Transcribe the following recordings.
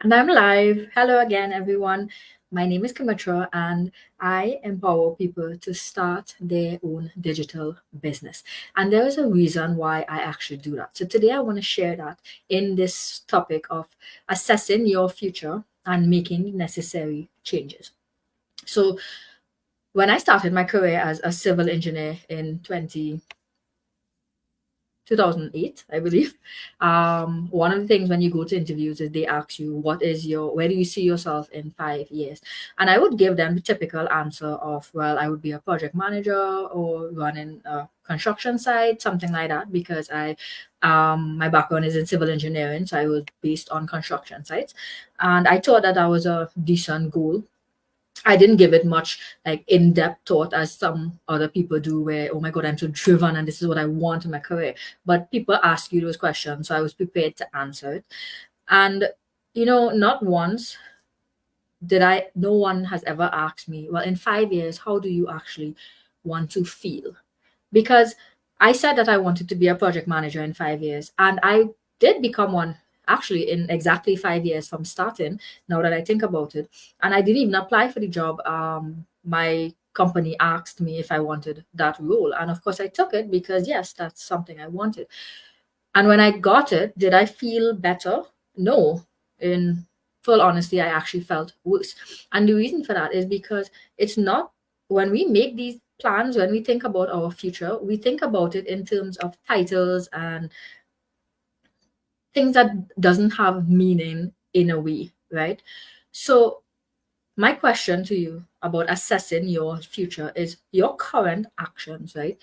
And I'm live. Hello again, everyone. My name is Kamitra, and I empower people to start their own digital business. And there is a reason why I actually do that. So today I want to share that in this topic of assessing your future and making necessary changes. So when I started my career as a civil engineer in 2008, I believe. One of the things when you go to interviews is they ask you, where do you see yourself in 5 years? And I would give them the typical answer of, well, I would be a project manager or running a construction site, something like that, because my background is in civil engineering, so I was based on construction sites. And I thought that was a decent goal. I didn't give it much like in-depth thought as some other people do, where, oh my God, I'm so driven and this is what I want in my career. But people ask you those questions, so I was prepared to answer it. And not once no one has ever asked me, well, in 5 years, how do you actually want to feel? Because I said that I wanted to be a project manager in 5 years, and I did become one actually in exactly 5 years from starting. Now that I think about it, and I didn't even apply for the job. My company asked me if I wanted that role, and of course I took it because yes, that's something I wanted. And when I got it, did I feel better? No. In full honesty, I actually felt worse. And the reason for that is because it's not when we make these plans, when we think about our future, we think about it in terms of titles and things that doesn't have meaning in a way, right? So my question to you about assessing your future is your current actions, right?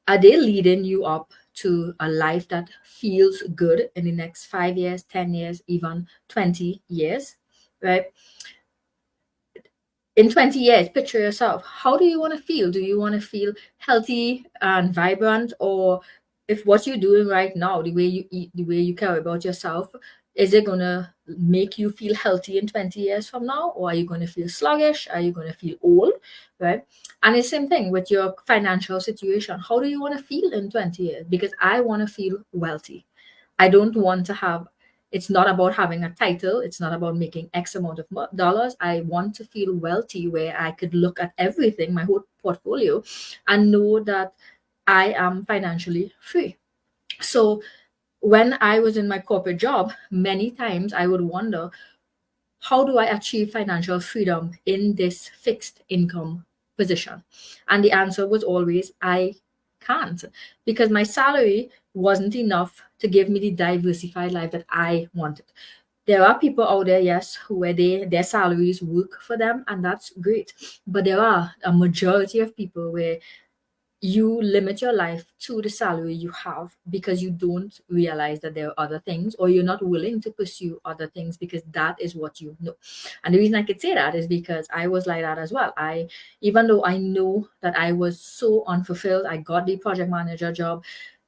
Are they leading you up to a life that feels good in the next 5 years, 10 years, even 20 years, right? In 20 years, picture yourself. How do you want to feel? Do you want to feel healthy and vibrant? Or if what you're doing right now, the way you eat, the way you care about yourself, is it going to make you feel healthy in 20 years from now? Or are you going to feel sluggish? Are you going to feel old? Right? And the same thing with your financial situation. How do you want to feel in 20 years? Because I want to feel wealthy. I don't want to have, it's not about having a title. It's not about making X amount of dollars. I want to feel wealthy where I could look at everything, my whole portfolio, and know that I am financially free. So when I was in my corporate job, many times I would wonder, how do I achieve financial freedom in this fixed income position? And the answer was always, I can't, because my salary wasn't enough to give me the diversified life that I wanted. There are people out there, yes, where their salaries work for them, and that's great. But there are a majority of people where you limit your life to the salary you have because you don't realize that there are other things, or you're not willing to pursue other things because that is what you know. And the reason I could say that is because I was like that as well. Even though I know that I was so unfulfilled, I got the project manager job,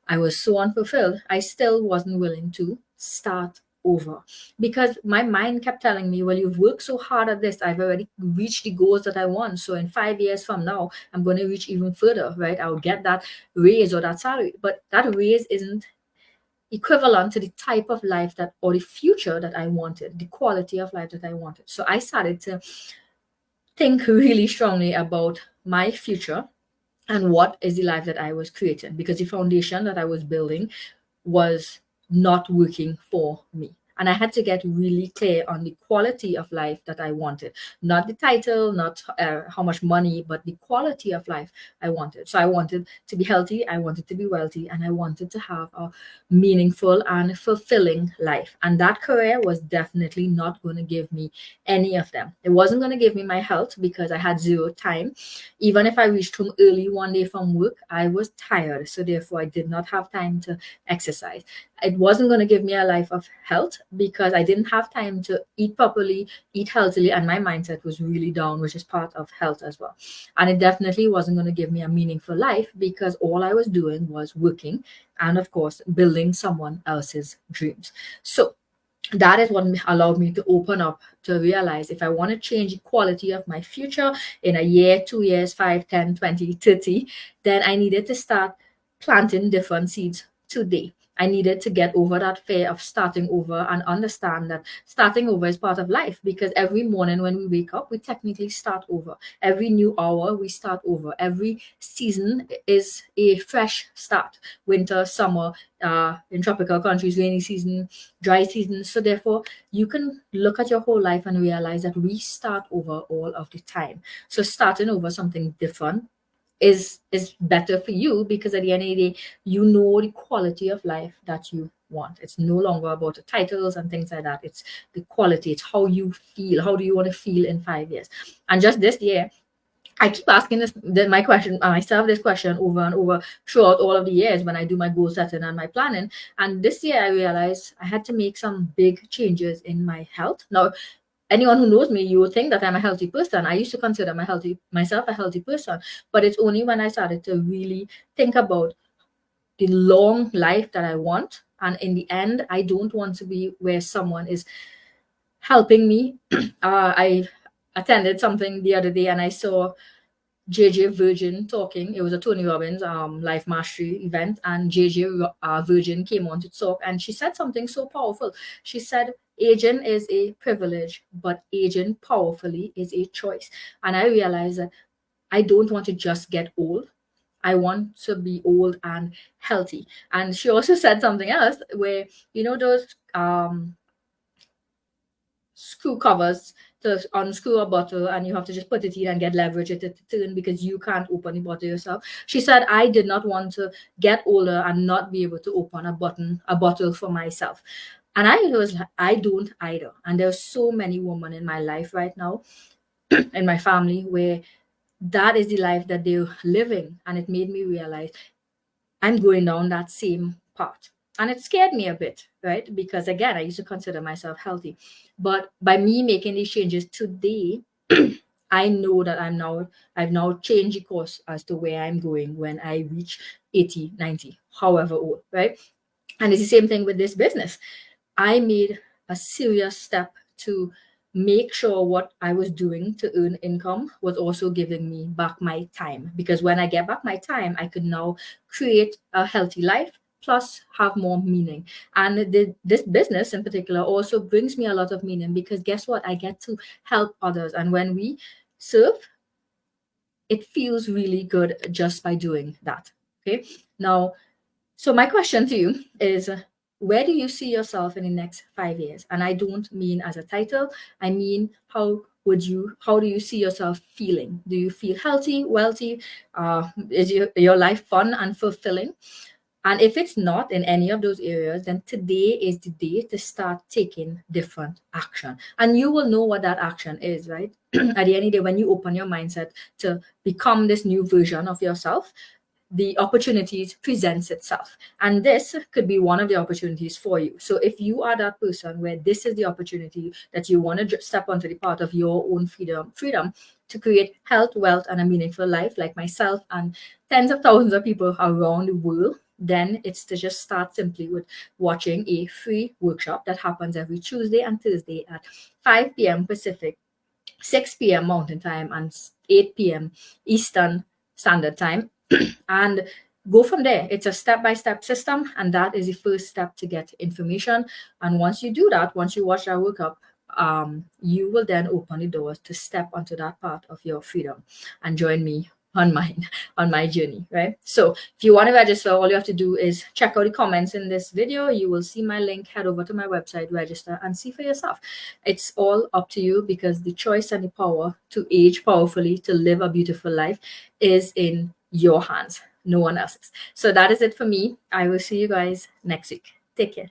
I was so unfulfilled, I still wasn't willing to start over because my mind kept telling me, well, you've worked so hard at this, I've already reached the goals that I want, so in 5 years from now I'm going to reach even further, right? I'll get that raise or that salary, but that raise isn't equivalent to the type of life that, or the future that I wanted, the quality of life that I wanted. So I started to think really strongly about my future and what is the life that I was creating, because the foundation that I was building was not working for me. And I had to get really clear on the quality of life that I wanted, not the title, not how much money, but the quality of life I wanted. So I wanted to be healthy, I wanted to be wealthy, and I wanted to have a meaningful and fulfilling life. And that career was definitely not going to give me any of them. It wasn't going to give me my health because I had zero time. Even if I reached home early one day from work, I was tired. So therefore, I did not have time to exercise. It wasn't going to give me a life of health because I didn't have time to eat properly, eat healthily, and my mindset was really down, which is part of health as well. And it definitely wasn't going to give me a meaningful life because all I was doing was working and, of course, building someone else's dreams. So that is what allowed me to open up to realize if I want to change the quality of my future in a year, 2 years, 5, 10, 20, 30, then I needed to start planting different seeds today. I needed to get over that fear of starting over and understand that starting over is part of life, because every morning when we wake up, we technically start over. Every new hour, we start over. Every season is a fresh start. Winter, summer, in tropical countries, rainy season, dry season. So therefore, you can look at your whole life and realize that we start over all of the time. So starting over something different is better for you, because at the end of the day, you know the quality of life that you want. It's no longer about the titles and things like that. It's the quality. It's how you feel. How do you want to feel in 5 years? And just this year, I keep asking my question myself this question over and over throughout all of the years when I do my goal setting and my planning. And this year I realized I had to make some big changes in my health. Now, anyone who knows me, you would think that I'm a healthy person. I used to consider myself a healthy person, but it's only when I started to really think about the long life that I want. And in the end, I don't want to be where someone is helping me. I attended something the other day and I saw JJ Virgin talking. It was a Tony Robbins life mastery event, and JJ Virgin came on to talk, and she said something so powerful. She said, "Aging is a privilege, but aging powerfully is a choice." And I realized that I don't want to just get old. I want to be old and healthy. And she also said something else where, those screw covers to unscrew a bottle, and you have to just put it in and get leverage it to turn because you can't open the bottle yourself. She said, I did not want to get older and not be able to open a bottle for myself. And I was like, I don't either. And there's so many women in my life right now, in my family, where that is the life that they're living. And it made me realize I'm going down that same path. And it scared me a bit, right? Because again, I used to consider myself healthy. But by me making these changes today, I know that I've now changed the course as to where I'm going when I reach 80, 90, however old, right? And it's the same thing with this business. I made a serious step to make sure what I was doing to earn income was also giving me back my time. Because when I get back my time, I could now create a healthy life plus have more meaning. And this business in particular also brings me a lot of meaning, because guess what? I get to help others. And when we serve, it feels really good just by doing that. Okay. Now, so my question to you is, where do you see yourself in the next 5 years? And I don't mean as a title. I mean, how do you see yourself feeling? Do you feel healthy, wealthy? Is your life fun and fulfilling? And if it's not in any of those areas, then today is the day to start taking different action. And you will know what that action is, right? At the end of the day, when you open your mindset to become this new version of yourself, the opportunities presents itself, and this could be one of the opportunities for you. So if you are that person where this is the opportunity that you want to step onto the part of your own freedom to create health, wealth, and a meaningful life, like myself and tens of thousands of people around the world, then it's to just start simply with watching a free workshop that happens every Tuesday and Thursday at 5 p.m. Pacific, 6 p.m. Mountain Time, and 8 p.m. Eastern Standard Time. And go from there. It's a step-by-step system, and that is the first step to get information. And once you do that, once you watch that workup, you will then open the doors to step onto that part of your freedom and join me on my journey, right? So if you want to register, all you have to do is check out the comments in this video. You will see my link. Head over to my website, register, and see for yourself. It's all up to you, because the choice and the power to age powerfully, to live a beautiful life, is in your hands, no one else's. So that is it for me. I will see you guys next week. Take care.